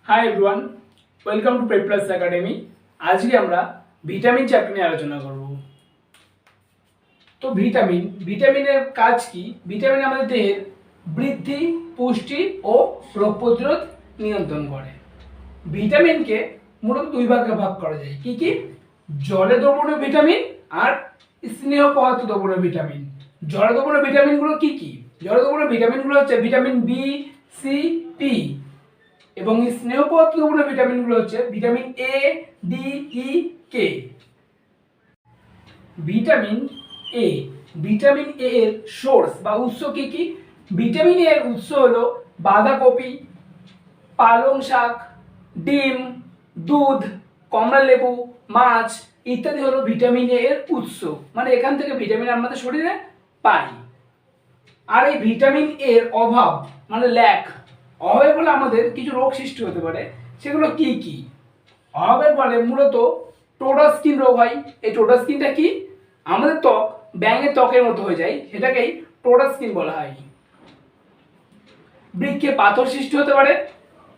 High everyone, welcome to pet plus academy. আজকে আমরা vitamin chapter নিয়ে আলোচনা করব। তো ভিটামিনের কাজ কি? ভিটামিন আমাদের দেহের বৃদ্ধি, পুষ্টি ও রোগ প্রতিরোধ নিয়ন্ত্রণ করে। ভিটামিনকে মূলত দুই ভাগে ভাগ করা যায়। কি কি? জলে দ্রবণীয় ভিটামিন আর স্নেহ পদার্থ দ্রবণীয় ভিটামিন। জলে দ্রবণীয় ভিটামিনগুলো কি কি? জলে দ্রবণীয় ভিটামিনগুলো হচ্ছে ভিটামিন বি, সি, পি, এবং স্নেহ পদার্থ দ্রবণীয় ভিটামিনগুলো হচ্ছে vitamin A, D, E, K. Vitamin A vitamin A এর সোর্স বা উৎস কি কি? ভিটামিন এ এর উৎস হলো বাঁধাকপি, পালং শাক, ডিম, দুধ, কমলা লেবু, মাছ ইত্যাদি হলো ভিটামিন এ এর উৎস। মানে এখান থেকে ভিটামিন আমাদের শরীরে পাই। আর এই ভিটামিন এর অভাব মানে ল্যাক, অভাবের ফলে আমাদের কিছু রোগ সৃষ্টি হতে পারে। সেগুলো কি কি? অভাবের ফলে মূলত টোটা স্কিন রোগ হয়। এই টোটা স্কিনটা কি? আমাদের ত্বক ব্যাঙের ত্বকের মতো হয়ে যায়, সেটাকেই টোটা স্কিন বলা হয়। বৃক্কে পাথর সৃষ্টি হতে পারে।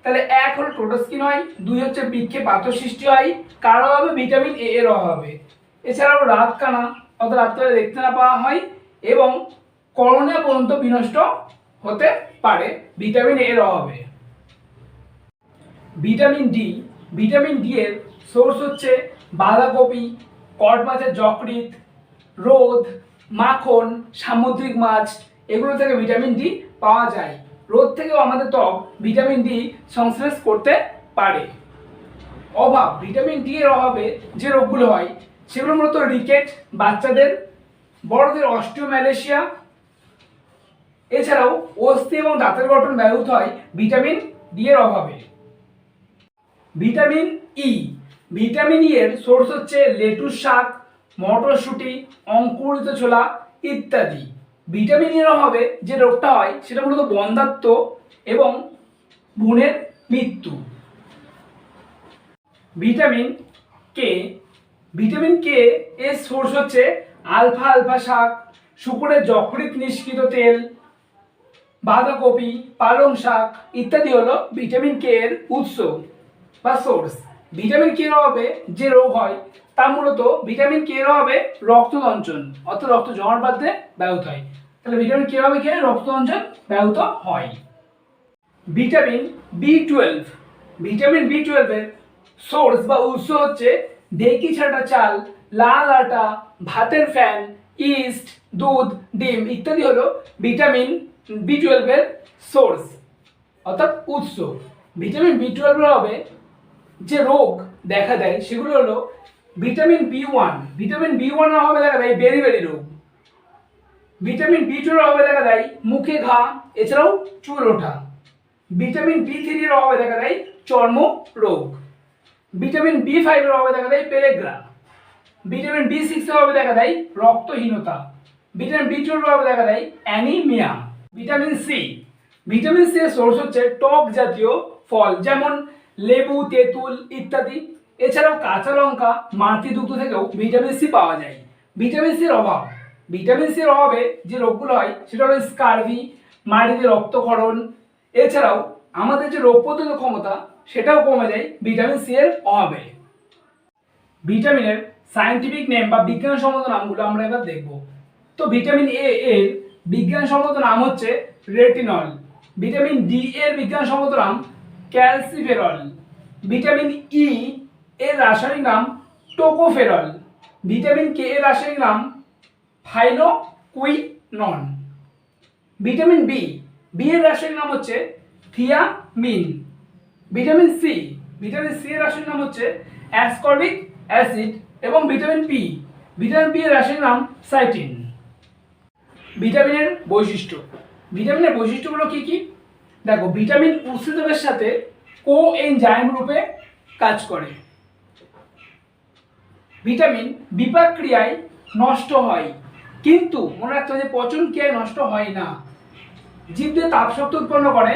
তাহলে এক হলো টোটা স্কিন হয়, দুই হচ্ছে বৃক্কে পাথর সৃষ্টি হয় কার অভাবে? ভিটামিন এ এর অভাবে। এছাড়াও রাত কানা অর্থাৎ রাত্রে দেখতে না পাওয়া হয় এবং করোনা পর্যন্ত বিনষ্ট হতে পারে ভিটামিন এর অভাবে। ভিটামিন ডি এর সোর্স হচ্ছে বাঁধাকপি, কড মাছের যকৃৎ, রোদ, মাখন, সামুদ্রিক মাছ, এগুলো থেকে ভিটামিন ডি পাওয়া যায়। রোদ থেকেও আমাদের ত্বক ভিটামিন ডি সংশ্লেষ করতে পারে। অভাব, ভিটামিন ডি এর অভাবে যে রোগগুলো হয় সেগুলো মূলত রিকেট বাচ্চাদের, বড়দের অস্টিওম্যালেশিয়া, এছাড়াও অস্থি এবং দাঁতের গঠন ব্যাহত হয় ভিটামিন ডি এর অভাবে। ভিটামিন ই এর সোর্স হচ্ছে লেটুস শাক, মটরশুঁটি, অঙ্কুরিত ছোলা ইত্যাদি। ভিটামিন ই এর অভাবে যে রোগটা হয় সেটা মূলত বন্ধ্যাত্ব এবং ভ্রূণের মৃত্যু। ভিটামিন কে এর সোর্স হচ্ছে আলফা শাক, শুকরের যকৃৎ নিষ্কৃত তেল, বাঁধাকপি, পালং শাক ইত্যাদি হলো ভিটামিন কে এর উৎস বা সোর্স। ভিটামিন কে এর অভাবে যে রোগ হয় তা মূলত ভিটামিন কে এর অভাবে রক্তদঞ্চন অর্থাৎ রক্ত জমাট বাঁধতে ব্যাহত হয়। তাহলে ভিটামিন কে এর অভাবে রক্তদঞ্চন ব্যাহত হয়। ভিটামিন বি টুয়েলভ এর সোর্স বা উৎস হচ্ছে ঢেকি ছাটা চাল, লাল আটা, ভাতের ফ্যান, ইস্ট, দুধ, ডিম ইত্যাদি হলো ভিটামিন বি টুয়েলভ এর সোর্স অর্থাৎ উৎস। ভিটামিন বি টুয়েলভ এর অভাবে যে রোগ দেখা দেয় সেগুলো হলো ভিটামিন বি ওয়ান এর অভাবে দেখা দেয় বেরি রোগ। ভিটামিন বি টু এর অভাবে দেখা দেয় মুখে ঘা, এছাড়াও চুল ওঠা। ভিটামিন বি3 এর অভাবে দেখা দেয় চর্ম রোগ। ভিটামিন বি5 এর অভাবে দেখা দেয় পেলেগ্রা। ভিটামিন বি6 এর অভাবে দেখা দেয় রক্তহীনতা। ভিটামিন বি12 এর অভাবে দেখা দেয় অ্যানিমিয়া। ভিটামিন সি এর সোর্স হচ্ছে টক জাতীয় ফল যেমন লেবু, তেঁতুল ইত্যাদি। এছাড়াও কাঁচা লঙ্কা, মাতৃ দুগ্ধ থেকেও ভিটামিন সি পাওয়া যায়। ভিটামিন সি এর অভাবে যে রোগগুলো হয় সেটা হলো স্কারভি, মাটিতে রক্তক্ষরণ। এছাড়াও আমাদের যে রোগ প্রতিরোধ ক্ষমতা সেটাও কমে যায় ভিটামিন সি এর অভাবে। ভিটামিনের সায়েন্টিফিক নেম বা বিজ্ঞানসম্মত নামগুলো আমরা এবার দেখব। তো ভিটামিন এ এর বিজ্ঞানসম্মত নাম হচ্ছে রেটিনল। ভিটামিন ডি এর বিজ্ঞানসম্মত নাম ক্যালসিফেরল। ভিটামিন ই এর রাসায়নিক নাম টোকোফেরল। ভিটামিন কে এর রাসায়নিক নাম থাইনোকুইনন। ভিটামিন বি এর রাসায়নিক নাম হচ্ছে থিয়ামিন। ভিটামিন সি এর রাসায়নিক নাম হচ্ছে অ্যাসকর্বিক অ্যাসিড। এবং ভিটামিন পি এর রাসায়নিক নাম সাইটিন। ভিটামিনের বৈশিষ্ট্যগুলো কি কি? দেখো, ভিটামিন উৎসেচকের সাথে কোএনজাইম রূপে কাজ করে। ভিটামিন বিপাক ক্রিয়ায় নষ্ট হয়, কিন্তু মনে রাখতে হবে যে পচন ক্রিয়ায় নষ্ট হয় না। জীবদের তাপশক্তি উৎপন্ন করে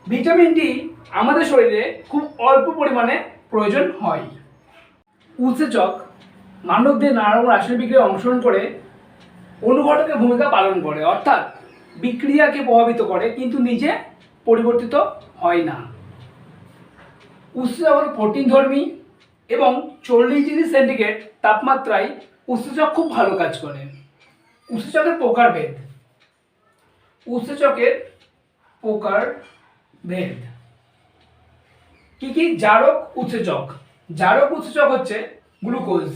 ভিটামিন ডি আমাদের শরীরে খুব অল্প পরিমাণে প্রয়োজন হয়। উৎসেচক মানবদের নানা রকম রাসায়নিক বিক্রিয়ায় অংশগ্রহণ করে অনুঘটকের ভূমিকা পালন করে, অর্থাৎ বিক্রিয়াকে প্রভাবিত করে কিন্তু নিজে পরিবর্তিত হয় না। উৎসেচক হল প্রোটিন ধর্মী এবং 40 ডিগ্রি সেন্টিগ্রেড তাপমাত্রায় উৎসেচক খুব ভালো কাজ করে। উৎসেচকের প্রকারভেদ। উৎসেচকের প্রকারভেদ কি কি? জারক উৎসেচক। জারক উৎসেচক হচ্ছে গ্লুকোজ।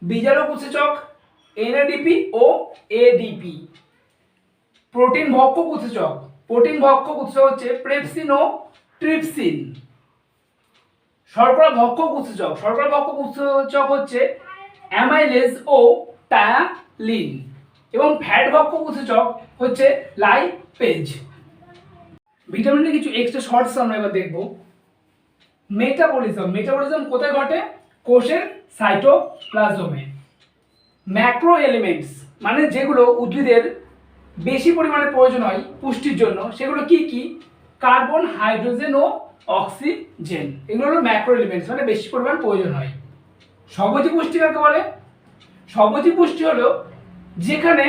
বিজারক উৎসেচক NADP ও ADP। প্রোটিন ভক্ষক উৎসেচক। প্রোটিন ভক্ষক উৎসেচক হচ্ছে পেপসিন ও ট্রিপসিন। শর্করা ভক্ষক উৎসেচক। শর্করা ভক্ষক উৎসেচক হচ্ছে অ্যামাইলেজ ও টায়ালিন। এবং ফ্যাট ভক্ষক উৎসেচক হচ্ছে লাইপেজ। ভিটামিনের কিছু এক্সট্রা শর্টস আমরা এবার দেখব। মেটাবলিজম। মেটাবলিজম কোথায় ঘটে? কোষের সাইটোপ্লাজমে। ম্যাক্রো এলিমেন্টস মানে যেগুলো উদ্ভিদের বেশি পরিমাণে প্রয়োজন হয় পুষ্টির জন্য, সেগুলো কি কি? কার্বন, হাইড্রোজেন ও অক্সিজেন। এগুলো হলো ম্যাক্রো এলিমেন্টস মানে বেশি পরিমাণ প্রয়োজন হয়। স্বভোজী পুষ্টি কাকে বলে? স্বভোজী পুষ্টি হলো যেখানে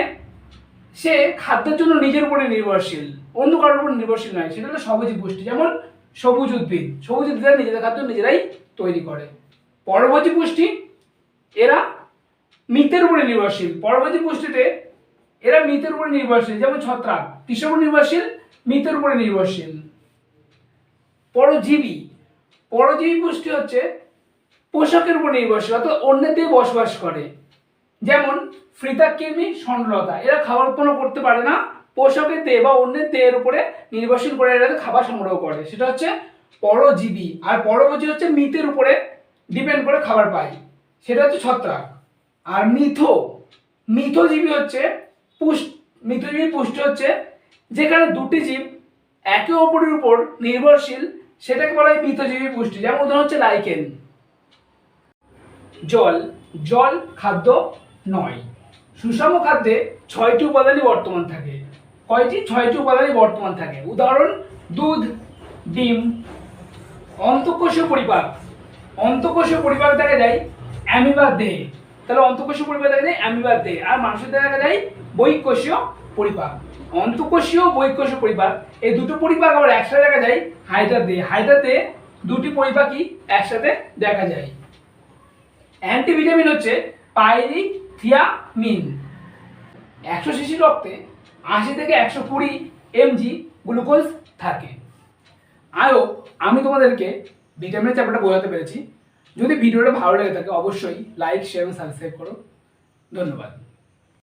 সে খাদ্যের জন্য নিজের উপরে নির্ভরশীল, অন্য কারোর উপর নির্ভরশীল নয়, সেটা হলো স্বভোজী পুষ্টি। যেমন সবুজ উদ্ভিদ। সবুজ উদ্ভিদরা নিজেদের খাদ্য নিজেরাই তৈরি করে। পরভোজী পুষ্টি, এরা মৃতের উপরে নির্ভরশীল। পরভোজী পুষ্টিতে এরা মৃতের উপরে নির্ভরশীল, যেমন ছত্রাক কিসের উপর নির্ভরশীল? মৃতের উপরে নির্ভরশীল। পরজীবী। পরজীবী পুষ্টি হচ্ছে পোষকের উপর নির্ভরশীল, অর্থাৎ অন্যের দিয়ে বসবাস করে। যেমন ফৃতাকৃমি, ষণ্ডলতা, এরা খাবার উৎপন্ন করতে পারে না, পোষকের দেহ বা অন্যের দেহের উপরে নির্ভরশীল করে এরা খাবার সংগ্রহ করে, সেটা হচ্ছে পরজীবী। আর পরভোজী হচ্ছে মৃতের উপরে ডিপেন্ড করে খাবার পায়, সেটা হচ্ছে ছত্রাক। আর মিথজীবী হচ্ছে মিথজীবী পুষ্টি হচ্ছে যেখানে দুটি জীব একে অপরের উপর নির্ভরশীল, সেটাকে বলা হয় মিথজীবী পুষ্টি। যেমন উদাহরণ হচ্ছে লাইকেন। জল। জল খাদ্য নয়। সুষম খাদ্যে 6টি উপাদানই বর্তমান থাকে। কয়টি? 6টি উপাদানই বর্তমান থাকে। উদাহরণ দুধ, ডিম। অন্তঃকোষীয় পরিপাক। অন্তঃকোষীয় পরিপাক দেখা যায় অ্যামিবার দেহে। তাহলে অন্তঃকোষীয় পরিপাক দেখা যায় অ্যামিবার দেহে। আর মানুষের দেহে দেখা যায় বহিঃকোষীয় পরিপাক। অন্তঃকোষীয় বহিঃকোষীয় পরিপাক এই দুটো পরিপাক আবার একসাথে দেখা যায় হাইড্রার দেহে। হাইড্রার দেহে দুটি পরিপাকই একসাথে দেখা যায়। অ্যান্টিভিটামিন হচ্ছে পাইরিথিয়ামিন। 100 সিসি রক্তে 80 থেকে 120 mg গ্লুকোজ থাকে। আমি তোমাদেরকে ভিটামিনের চ্যাপ্টারটা বোঝাতে পেরেছি। যদি ভিডিওটা ভালো লেগে থাকে অবশ্যই লাইক, শেয়ার এবং সাবস্ক্রাইব করো। ধন্যবাদ।